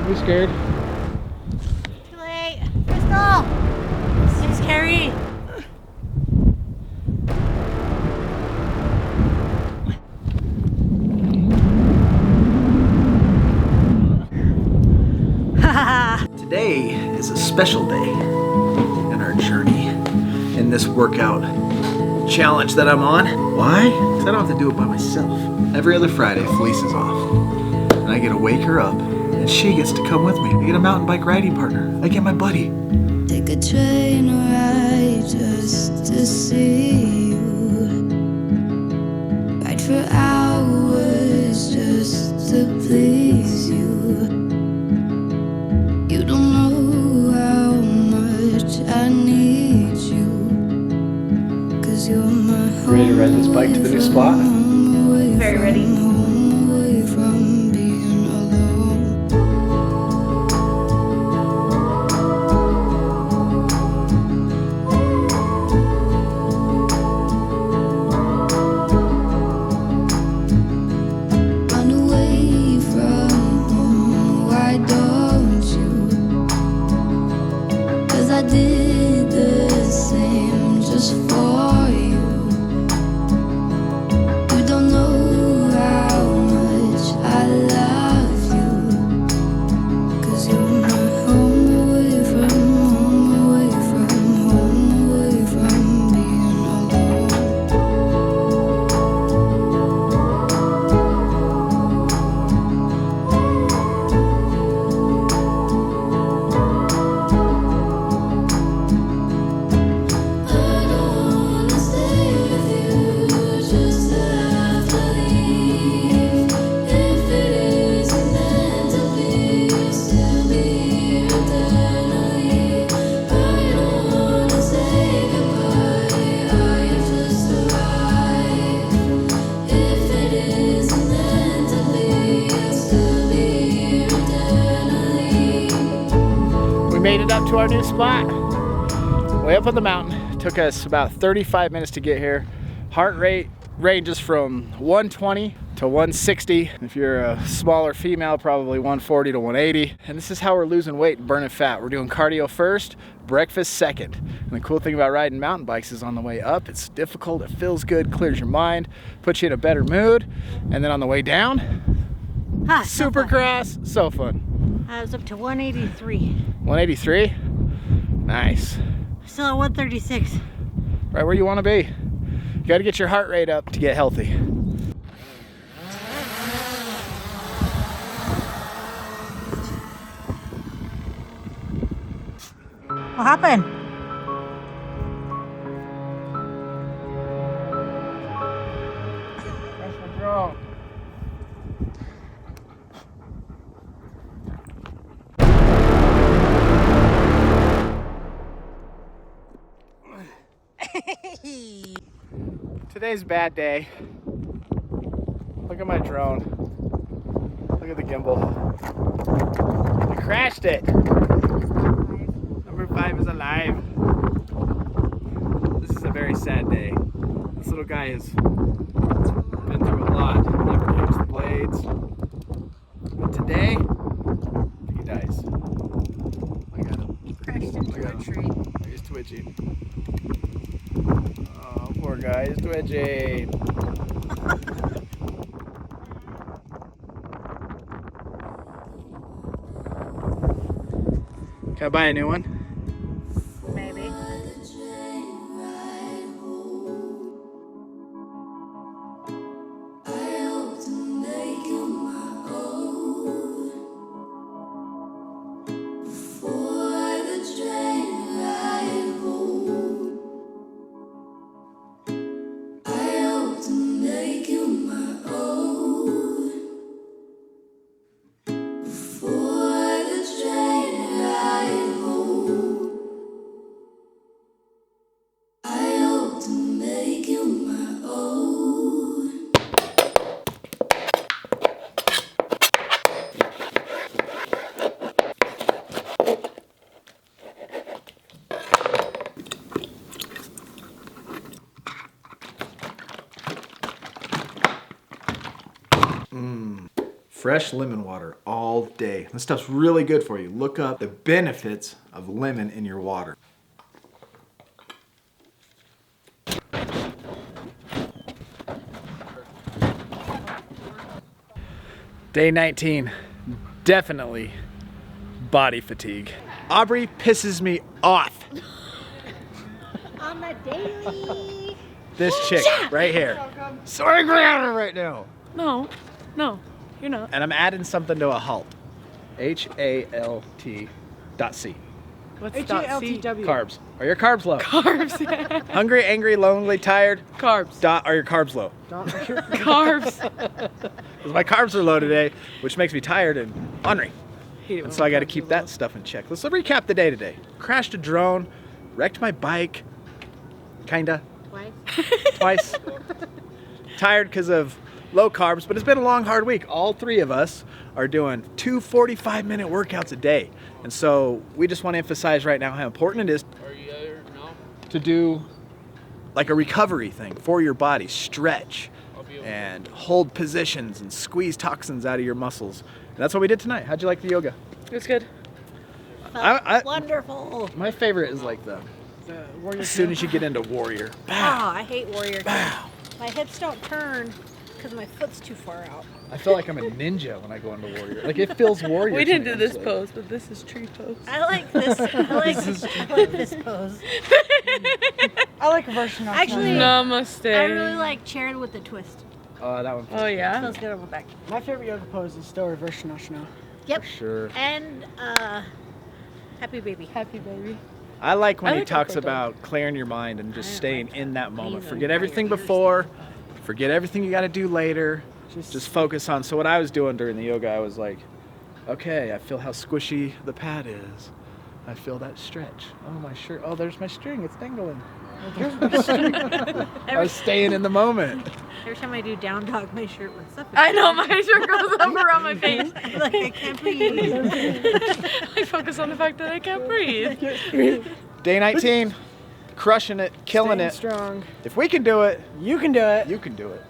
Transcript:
Don't be scared. Too late. Crystal! Seems scary. Today is a special day in our journey in this workout challenge that I'm on. Why? Because I don't have to do it by myself. Every other Friday, Feliz is off. And I get to wake her up, and she gets to come with me. I get a mountain bike riding partner. I get my buddy. Take a train ride just to see you. Ride for hours just to please you. You don't know how much I need you. 'Cause you're my home. Ready to ride this bike to the new spot? Very ready. Home away from being alone. Run away from home, why don't you? 'Cause I did the same just for you. You don't know how much I love you. 'Cause you're my home away from being alone. I don't wanna stay with you just to have to leave. If it isn't meant to be, you'll still be here eternally. I don't wanna say goodbye, I just arrived. If it isn't meant to be, you'll still be here eternally. We made it up to our new spot. Way up on the mountain. Took us about 35 minutes to get here. Heart rate ranges from 120 to 160. If you're a smaller female, probably 140 to 180. And this is how we're losing weight and burning fat. We're doing cardio first, breakfast second. And the cool thing about riding mountain bikes is on the way up, it's difficult, it feels good, clears your mind, puts you in a better mood. And then on the way down, Supercross, so fun. I was up to 183. 183, nice. Still at 136. Right where you want to be. You got to get your heart rate up to get healthy. What happened? That's my drone. Today's a bad day. Look at my drone. Look at the gimbal. I crashed it. Number 5 is alive. This is a very sad day. This little guy has been through a lot. Never used the blades. But today, he dies. Look at him. He crashed into a tree. He's twitching. Oh, poor guy, he's twitching. Can I buy a new one? Maybe. Before the train ride home. Fresh lemon water all day. This stuff's really good for you. Look up the benefits of lemon in your water. Day 19, definitely body fatigue. Aubrey pisses me off. On the daily. This chick right here. So angry at her right now. No, you're not. And I'm adding something to a halt. HALT.C. What's .c? Carbs. Are your carbs low? Carbs. Hungry, angry, lonely, tired? Carbs. Are your carbs low? Carbs. Because my carbs are low today, which makes me tired and ornery. Hate it And when so I my got to carbs keep are that low. stuff in check. Let's recap the day today. Crashed a drone, wrecked my bike, kinda, Why? twice. Tired because of low carbs, but it's been a long, hard week. All three of us are doing 2 45-minute workouts a day. And so we just want to emphasize right now how important it is to do like a recovery thing for your body. Stretch and hold positions and squeeze toxins out of your muscles. And that's what we did tonight. How'd you like the yoga? It was good. Wonderful. My favorite is like as soon as you get into warrior. Oh, I hate warrior. My hips don't turn because my foot's too far out. I feel like I'm a ninja when I go into warrior. Like it feels warrior. We to didn't me. do this It's like- pose, but this is tree pose. I like this. I like this pose. I like version of Actually, Namaste. I really like chair with the twist. That one. Oh yeah. Feels good on my back. My favorite yoga pose is still reverse Shanasana. Yep. Sure. And happy baby. Happy baby. I like when I he like talks Uncle Doug. about clearing your mind and just I don't staying like in that moment. He's Forget on everything fire. before. Forget everything you got to do later. Just focus on. So what I was doing during the yoga, I was like, okay, I feel how squishy the pad is. I feel that stretch. Oh, my shirt. Oh, there's my string. It's dangling. I was staying in the moment. Every time I do down dog, my shirt runs up. I know my shirt goes up around my face. Like I can't breathe. I focus on the fact that I can't breathe. Day 19, crushing it, killing it. Strong. If we can do it, You can do it. you can do it.